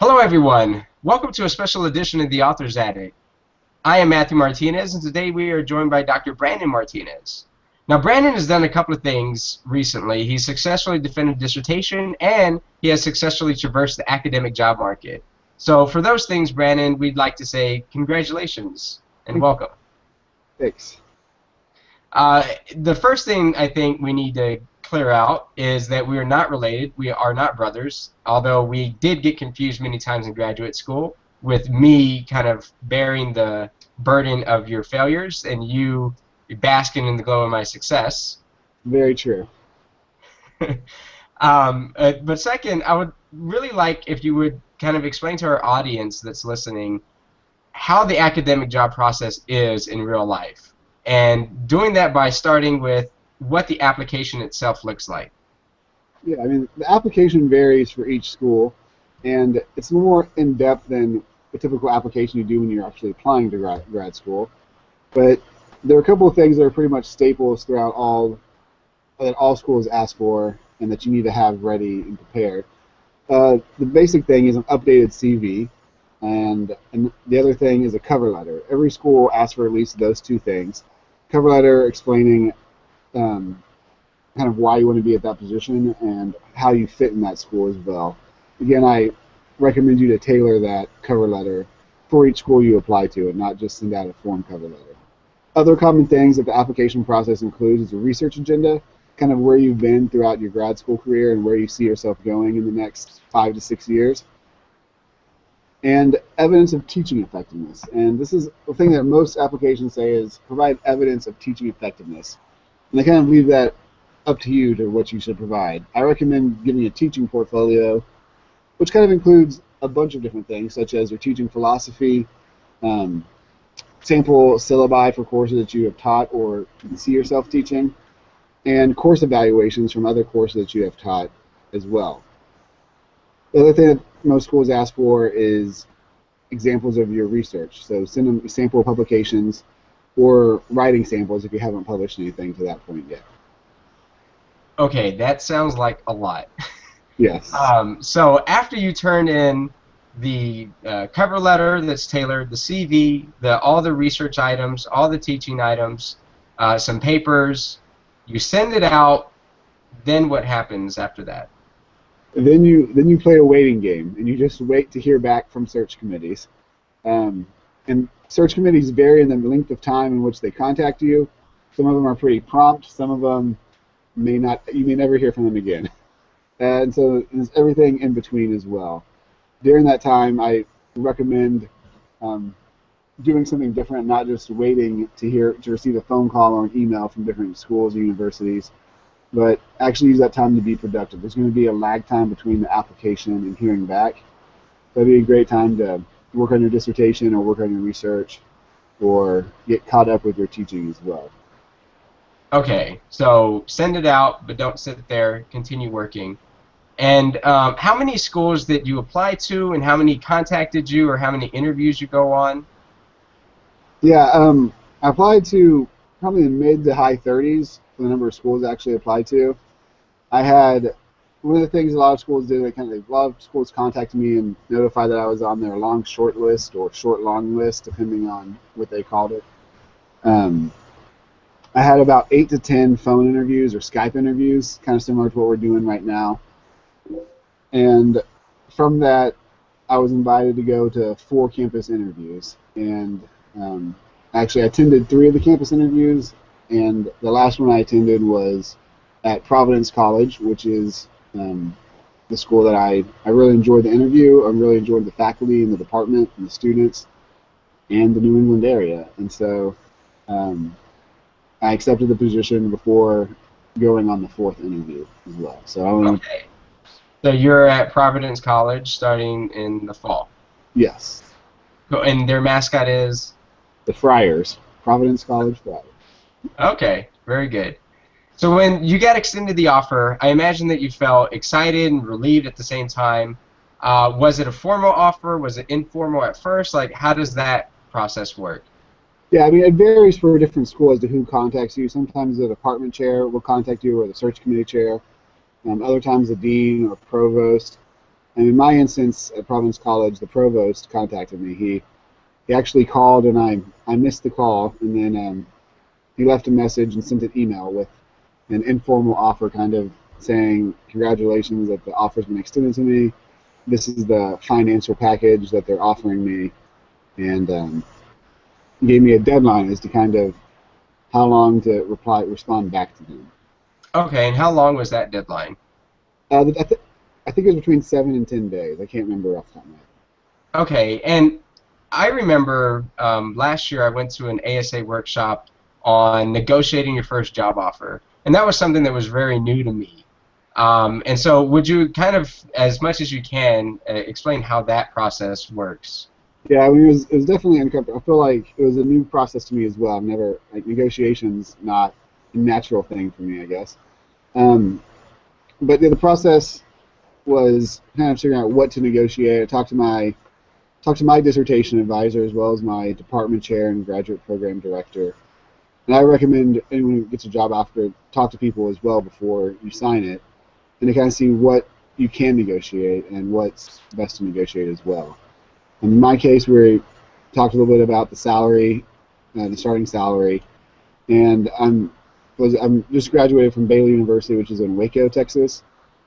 Hello everyone, welcome to a special edition of the Author's Attic. I am Matthew Martinez, and today we are joined by Dr. Brandon Martinez. Now Brandon has done a couple of things recently. He's successfully defended a dissertation and he has successfully traversed the academic job market. So for those things, Brandon, we'd like to say congratulations and welcome. Thanks. The first thing I think we need to clear out is that we are not related. We are not brothers, although we did get confused many times in graduate school with me kind of bearing the burden of your failures and you basking in the glow of my success. Very true. But second, I would really like if you would kind of explain to our audience that's listening how the academic job process is in real life. And doing that by starting with what the application itself looks like. Yeah, I mean, the application varies for each school, and it's more in-depth than the typical application you do when you're actually applying to grad school. But there are a couple of things that are pretty much staples throughout that all schools ask for and that you need to have ready and prepared. The basic thing is an updated CV, and the other thing is a cover letter. Every school asks for at least those two things. Cover letter explaining kind of why you want to be at that position and how you fit in that school as well. Again, I recommend you to tailor that cover letter for each school you apply to and not just send out a form cover letter. Other common things that the application process includes is a research agenda, kind of where you've been throughout your grad school career and where you see yourself going in the next 5 to 6 years. And evidence of teaching effectiveness. And this is the thing that most applications say is provide evidence of teaching effectiveness. And I kind of leave that up to you to what you should provide. I recommend giving a teaching portfolio, which kind of includes a bunch of different things, such as your teaching philosophy, sample syllabi for courses that you have taught or see yourself teaching, and course evaluations from other courses that you have taught as well. The other thing that most schools ask for is examples of your research. So send them sample publications or writing samples if you haven't published anything to that point yet. Okay, that sounds like a lot. Yes. So after you turn in the cover letter that's tailored, the CV, all the research items, all the teaching items, some papers, you send it out, then what happens after that? Then you play a waiting game, and you just wait to hear back from search committees. And search committees vary in the length of time in which they contact you. Some of them are pretty prompt. Some of them you may never hear from them again. And so there's everything in between as well. During that time, I recommend doing something different, not just waiting to receive a phone call or an email from different schools or universities, but actually use that time to be productive. There's going to be a lag time between the application and hearing back. So it'd be a great time to work on your dissertation or work on your research or get caught up with your teaching as well. Okay, so send it out, but don't sit there, continue working. And how many schools did you apply to, and how many contacted you, or how many interviews you go on? Yeah, I applied to probably the mid to high 30s for the number of schools I actually applied to. I had one of the things a lot of schools did, a lot of schools contacted me and notified that I was on their long short list or short long list, depending on what they called it. I had about 8 to 10 phone interviews or Skype interviews, kind of similar to what we're doing right now. And from that, I was invited to go to 4 campus interviews. And actually, I attended 3 of the campus interviews, and the last one I attended was at Providence College, which is the school that I really enjoyed the interview. I really enjoyed the faculty and the department and the students and the New England area. And so I accepted the position before going on the 4th interview as well. Okay. So you're at Providence College starting in the fall. Yes. And their mascot is? The Friars. Providence College Friars. Okay, very good. So when you got extended the offer, I imagine that you felt excited and relieved at the same time. Was it a formal offer? Was it informal at first? Like, how does that process work? Yeah, I mean, it varies for different schools as to who contacts you. Sometimes the department chair will contact you or the search committee chair. Other times the dean or provost. And in my instance, at Providence College, the provost contacted me. He actually called, and I missed the call, and then he left a message and sent an email with an informal offer, kind of saying, congratulations that the offer's been extended to me. This is the financial package that they're offering me, and gave me a deadline as to kind of how long to respond back to them. Okay, and how long was that deadline? I think it was between 7 and 10 days. I can't remember off the top of my head. Okay, and I remember last year I went to an ASA workshop on negotiating your first job offer, and that was something that was very new to me. And so would you kind of, as much as you can, explain how that process works? Yeah, I mean, it was definitely uncomfortable. I feel like it was a new process to me as well. I've never, like, negotiations not a natural thing for me, I guess. Um, but yeah, the process was kind of figuring out what to negotiate. I talked to my dissertation advisor as well as my department chair and graduate program director. And I recommend anyone who gets a job offer talk to people as well before you sign it, and to kind of see what you can negotiate and what's best to negotiate as well. In my case, we talked a little bit about the salary, the starting salary, and I'm just graduated from Baylor University, which is in Waco, Texas,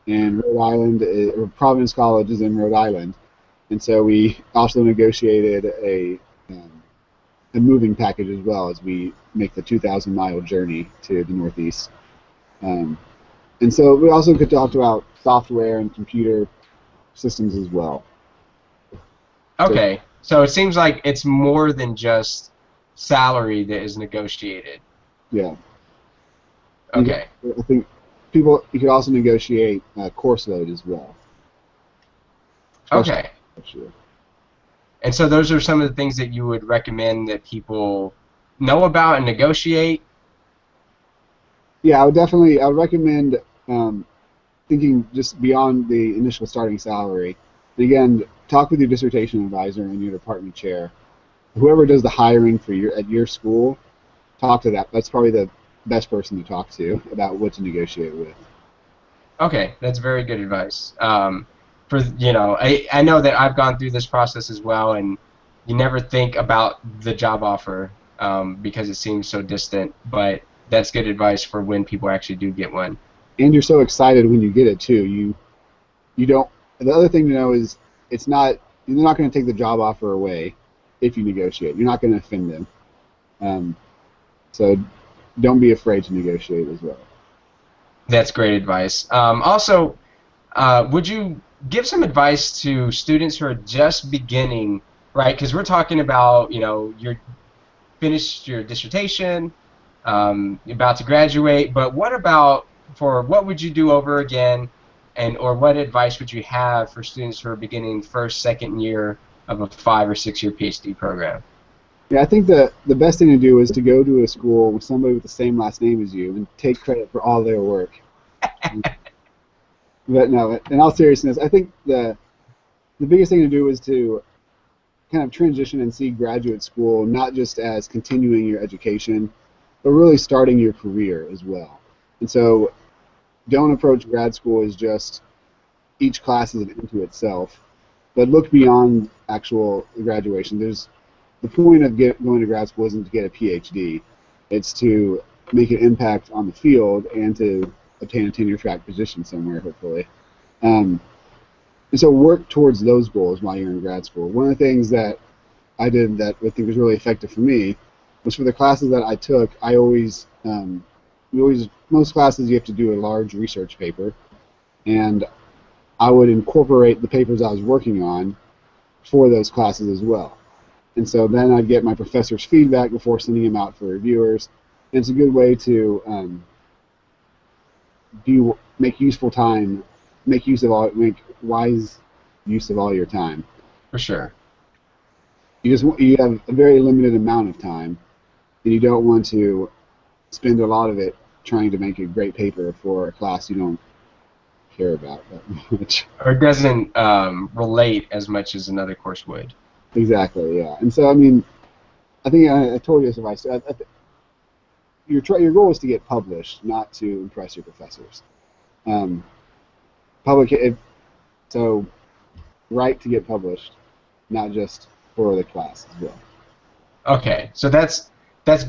and Rhode Island, or Providence College is in Rhode Island, and so we also negotiated a moving package as well as we make the 2,000-mile journey to the Northeast. And so we also could talk about software and computer systems as well. Okay, so it seems like it's more than just salary that is negotiated. Yeah. Okay. I think you could also negotiate course load as well. Okay. And so those are some of the things that you would recommend that people know about and negotiate? Yeah, I would recommend thinking just beyond the initial starting salary. And again, talk with your dissertation advisor and your department chair. Whoever does the hiring for at your school, talk to that. That's probably the best person to talk to about what to negotiate with. Okay, that's very good advice. I know that I've gone through this process as well, and you never think about the job offer because it seems so distant, but that's good advice for when people actually do get one. And you're so excited when you get it too. You don't. The other thing to know is you're not going to take the job offer away if you negotiate. You're not going to offend them. So don't be afraid to negotiate as well. That's great advice. Also, would you give some advice to students who are just beginning, right? Because we're talking about, you're finished your dissertation, you're about to graduate, but what would you do over again, or what advice would you have for students who are beginning first, second year of a 5 or 6 year PhD program? Yeah, I think the best thing to do is to go to a school with somebody with the same last name as you and take credit for all their work. But no, in all seriousness, I think the biggest thing to do is to kind of transition and see graduate school not just as continuing your education, but really starting your career as well. And so don't approach grad school as just each class is into itself, but look beyond actual graduation. The point of going to grad school isn't to get a PhD. It's to make an impact on the field and to obtain a tenure-track position somewhere, hopefully. And so work towards those goals while you're in grad school. One of the things that I did that I think was really effective for me was for the classes that I took, most classes you have to do a large research paper, and I would incorporate the papers I was working on for those classes as well. And so then I'd get my professor's feedback before sending them out for reviewers. And it's a good way to make wise use of all your time. For sure. You have a very limited amount of time, and you don't want to spend a lot of it trying to make a great paper for a class you don't care about that much. Or it doesn't relate as much as another course would. Exactly, yeah. And so, I mean, I think I told you this advice. Your goal is to get published, not to impress your professors. So write to get published, not just for the class as well. Okay, so that's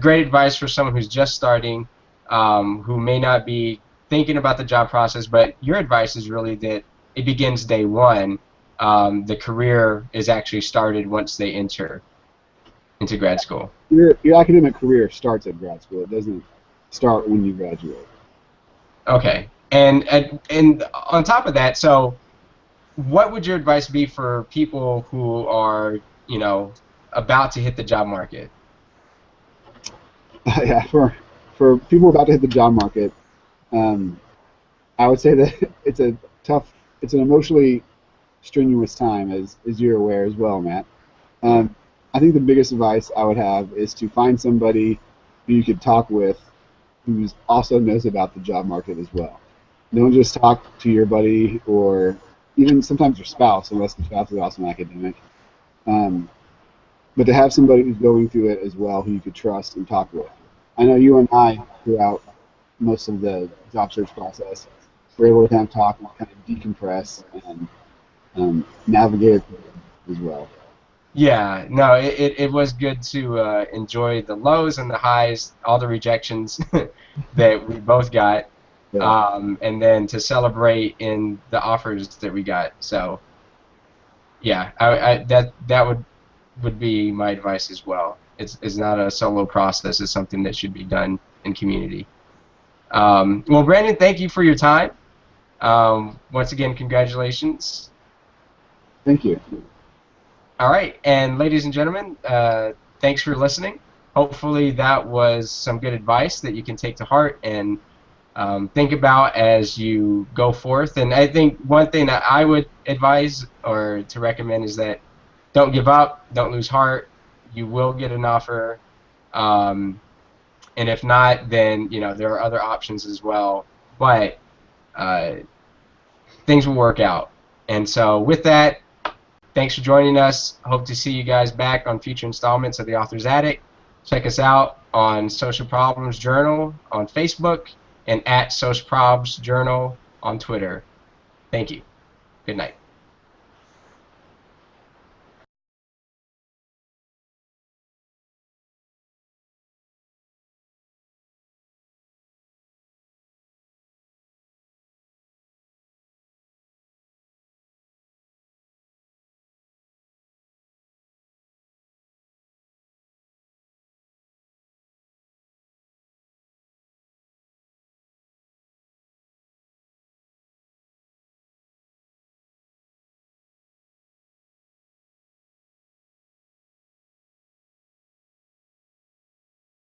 great advice for someone who's just starting, who may not be thinking about the job process. But your advice is really that it begins day one. The career is actually started once they enter into grad school. Your academic career starts at grad school. It doesn't start when you graduate. Okay, and on top of that, so what would your advice be for people who are, about to hit the job market? Yeah, for people about to hit the job market, um, I would say that it's an emotionally strenuous time, as you're aware as well, Matt. Um, I think the biggest advice I would have is to find somebody who you could talk with who also knows about the job market as well. Don't just talk to your buddy or even sometimes your spouse, unless the spouse is also an academic. Um, but to have somebody who's going through it as well who you could trust and talk with. I know you and I, throughout most of the job search process, were able to kind of talk and kind of decompress and navigate as well. Yeah, no, it was good to enjoy the lows and the highs, all the rejections that we both got, Yeah. and then to celebrate in the offers that we got. So yeah, that would be my advice as well. It's not a solo process. It's something that should be done in community. Well, Brandon, thank you for your time. Once again, congratulations. Thank you. All right, and ladies and gentlemen, thanks for listening. Hopefully that was some good advice that you can take to heart and think about as you go forth. And I think one thing that I would advise or to recommend is that don't give up, don't lose heart. You will get an offer, and if not, then there are other options as well. But uh, things will work out. And so with that, thanks for joining us. Hope to see you guys back on future installments of The Author's Attic. Check us out on Social Problems Journal on Facebook and at Social Problems Journal on Twitter. Thank you. Good night.